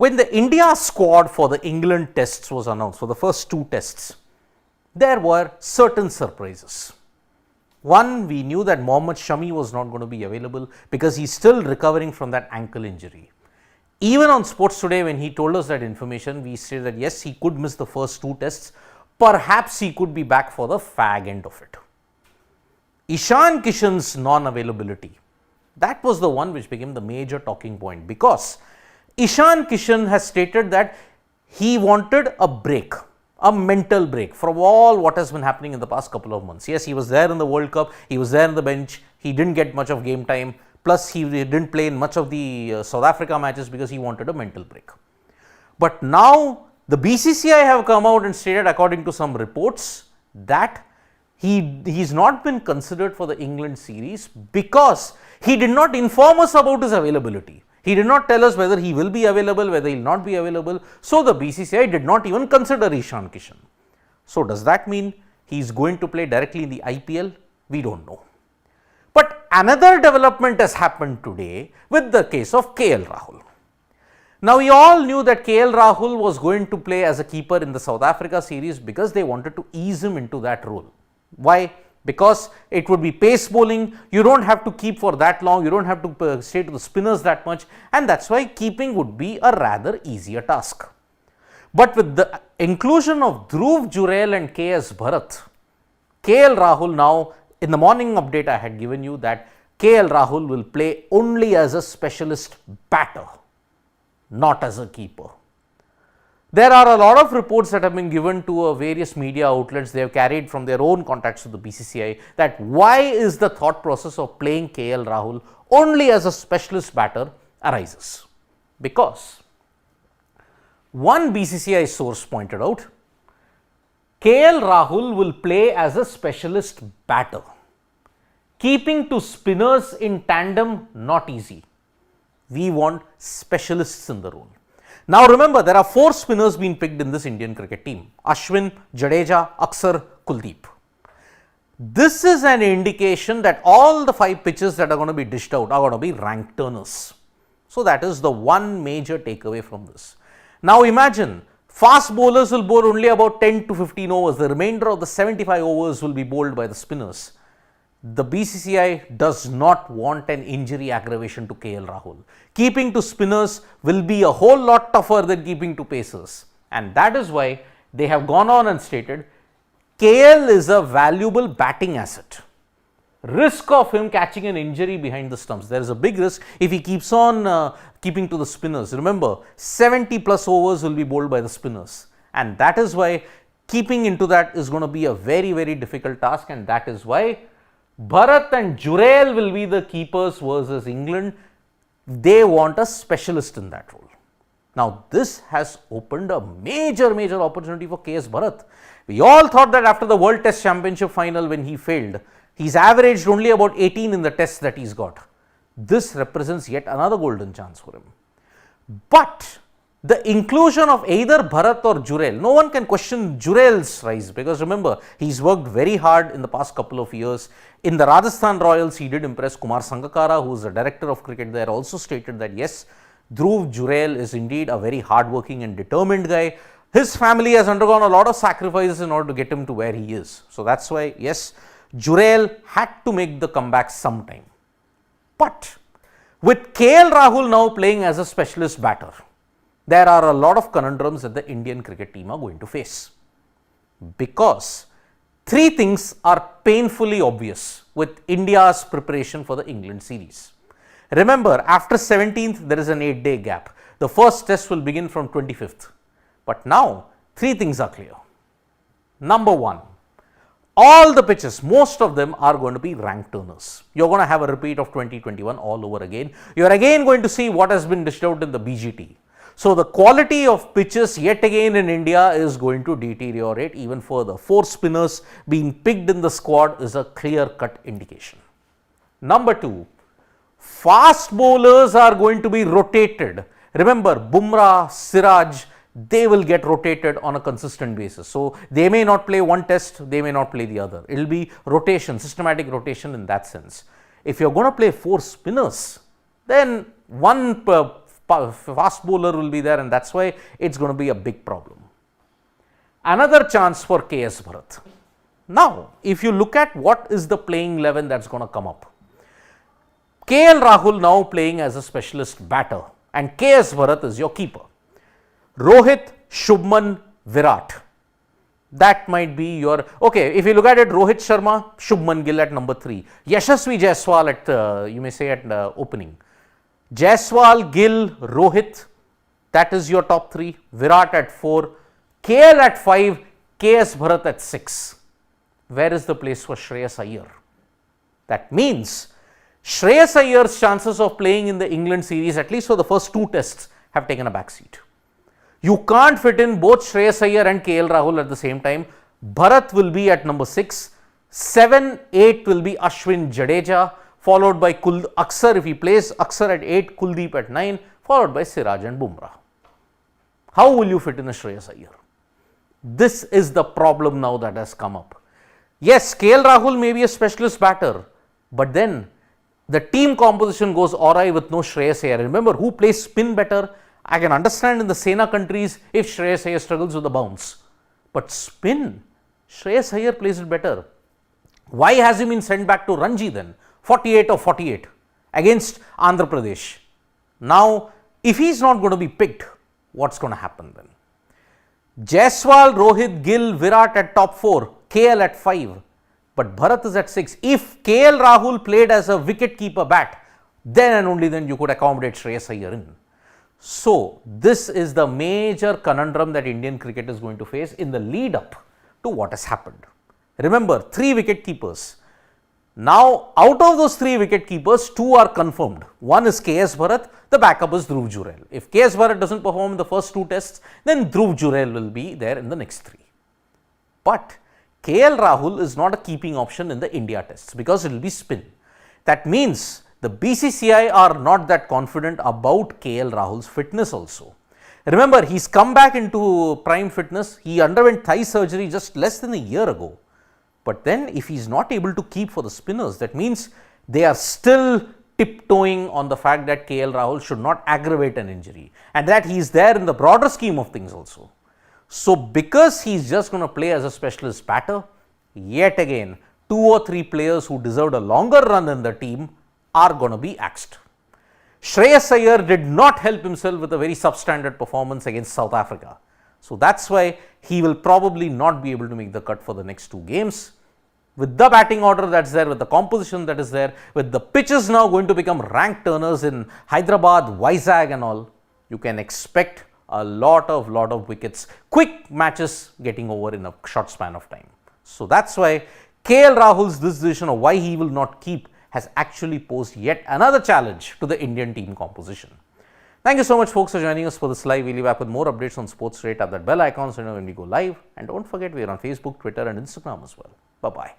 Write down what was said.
When the India squad for the England tests was announced, for the first 2 tests, there were certain surprises. One, we knew that Mohammad Shami was not going to be available because he is still recovering from that ankle injury. Even on Sports Today, when he told us that information, we said that yes, he could miss the first 2 tests, perhaps he could be back for the fag end of it. Ishan Kishan's non-availability, that was the one which became the major talking point, because Ishan Kishan has stated that he wanted a break, a mental break from all what has been happening in the past couple of months. Yes, he was there in the World Cup, he was there on the bench, he didn't get much of game time, plus he didn't play in much of the South Africa matches because he wanted a mental break. But now the BCCI have come out and stated, according to some reports, that he's not been considered for the England series because he did not inform us about his availability. He did not tell us whether he will be available, whether he will not be available. So the BCCI did not even consider Ishan Kishan. So does that mean he is going to play directly in the IPL? We don't know. But another development has happened today with the case of KL Rahul. Now we all knew that KL Rahul was going to play as a keeper in the South Africa series because they wanted to ease him into that role. Why? Because it would be pace bowling, you don't have to keep for that long, you don't have to stay to the spinners that much, and that's why keeping would be a rather easier task. But with the inclusion of Dhruv Jurel and KS Bharat, KL Rahul now, in the morning update I had given you that KL Rahul will play only as a specialist batter, not as a keeper. There are a lot of reports that have been given to various media outlets. They have carried from their own contacts to the BCCI that why is the thought process of playing KL Rahul only as a specialist batter arises. Because one BCCI source pointed out, KL Rahul will play as a specialist batter. Keeping to spinners in tandem, not easy. We want specialists in the role. Now remember, there are 4 spinners being picked in this Indian cricket team: Ashwin, Jadeja, Akshar, Kuldeep. This is an indication that all the 5 pitches that are going to be dished out are going to be rank turners. So that is the one major takeaway from this. Now imagine, fast bowlers will bowl only about 10 to 15 overs. The remainder of the 75 overs will be bowled by the spinners. The BCCI does not want an injury aggravation to KL Rahul. Keeping to spinners will be a whole lot tougher than keeping to pacers, and that is why they have gone on and stated KL is a valuable batting asset. Risk of him catching an injury behind the stumps, there is a big risk if he keeps on keeping to the spinners. Remember, 70 plus overs will be bowled by the spinners, and that is why keeping into that is going to be a very, very difficult task, and that is why Bharat and Jurel will be the keepers versus England. They want a specialist in that role. Now this has opened a major opportunity for KS Bharat. We all thought that after the World Test Championship final, when he failed, he's averaged only about 18 in the tests that he's got. This represents yet another golden chance for him. But the inclusion of either Bharat or Jurel, no one can question Jurel's rise, because remember, he's worked very hard in the past couple of years. In the Rajasthan Royals, he did impress. Kumar Sangakkara, who is the director of cricket there, also stated that yes, Dhruv Jurel is indeed a very hardworking and determined guy. His family has undergone a lot of sacrifices in order to get him to where he is. So that's why yes, Jurel had to make the comeback sometime. But with KL Rahul now playing as a specialist batter, there are a lot of conundrums that the Indian cricket team are going to face, because 3 things are painfully obvious with India's preparation for the England series. Remember, after 17th, there is an 8-day gap. The first test will begin from 25th. But now, 3 things are clear. Number 1, all the pitches, most of them are going to be rank turners. You're going to have a repeat of 2021 all over again. You're again going to see what has been dished out in the BGT. So the quality of pitches yet again in India is going to deteriorate even further. 4 spinners being picked in the squad is a clear-cut indication. Number 2, fast bowlers are going to be rotated. Remember, Bumrah, Siraj, they will get rotated on a consistent basis. So they may not play one test, they may not play the other. It will be rotation, systematic rotation in that sense. If you're going to play 4 spinners, then one fast bowler will be there, and that's why it's going to be a big problem. Another chance for KS Bharat. Now, if you look at what is the playing 11 that's going to come up, KL Rahul now playing as a specialist batter and KS Bharat is your keeper. Rohit, Shubman, Virat. That might be your, okay, if you look at it, Rohit Sharma, Shubman Gill at number 3. Yashasvi Jaiswal at, you may say at opening. Jaiswal, Gill, Rohit, that is your top 3. Virat at 4. KL at 5, KS Bharat at 6. Where is the place for Shreyas Iyer? That means Shreyas Iyer's chances of playing in the England series, at least for the first 2 tests, have taken a backseat. You can't fit in both Shreyas Iyer and KL Rahul at the same time. Bharat will be at number 6. 7, 8 will be Ashwin Jadeja, followed by Aksar if he plays. Aksar at 8, Kuldeep at 9, followed by Siraj and Bumrah. How will you fit in a Shreyas Iyer? This is the problem now that has come up. Yes, KL Rahul may be a specialist batter, but then the team composition goes awry with no Shreyas Iyer. Remember, who plays spin better? I can understand in the Sena countries if Shreyas Iyer struggles with the bounce. But spin, Shreyas Iyer plays it better. Why has he been sent back to Ranji then? 48 of 48 against Andhra Pradesh. Now, if he's not going to be picked, what's going to happen then? Jaiswal, Rohit, Gill, Virat at top 4, KL at 5. But Bharat is at 6. If KL Rahul played as a wicket keeper bat, then and only then you could accommodate Shreyas Iyer in. So, this is the major conundrum that Indian cricket is going to face in the lead up to what has happened. Remember, 3 wicket keepers. Now, out of those 3 wicket keepers, 2 are confirmed. One is KS Bharat, the backup is Dhruv Jurel. If KS Bharat doesn't perform in the first 2 tests, then Dhruv Jurel will be there in the next 3. But KL Rahul is not a keeping option in the India tests because it will be spin. That means the BCCI are not that confident about KL Rahul's fitness also. Remember, he's come back into prime fitness. He underwent thigh surgery just less than a year ago. But then if he's not able to keep for the spinners, that means they are still tiptoeing on the fact that KL Rahul should not aggravate an injury and that he's there in the broader scheme of things also. So, because he's just going to play as a specialist batter, yet again 2 or 3 players who deserved a longer run in the team are going to be axed. Shreyas Iyer did not help himself with a very substandard performance against South Africa. So, that's why he will probably not be able to make the cut for the next 2 games. With the batting order that's there, with the composition that is there, with the pitches now going to become rank turners in Hyderabad, Vizag and all, you can expect a lot of wickets, quick matches getting over in a short span of time. So, that's why KL Rahul's this decision of why he will not keep has actually posed yet another challenge to the Indian team composition. Thank you so much folks for joining us for this live. We'll be back with more updates on sports straight. Tap that bell icon so you know when we go live. And don't forget we are on Facebook, Twitter and Instagram as well. Bye-bye.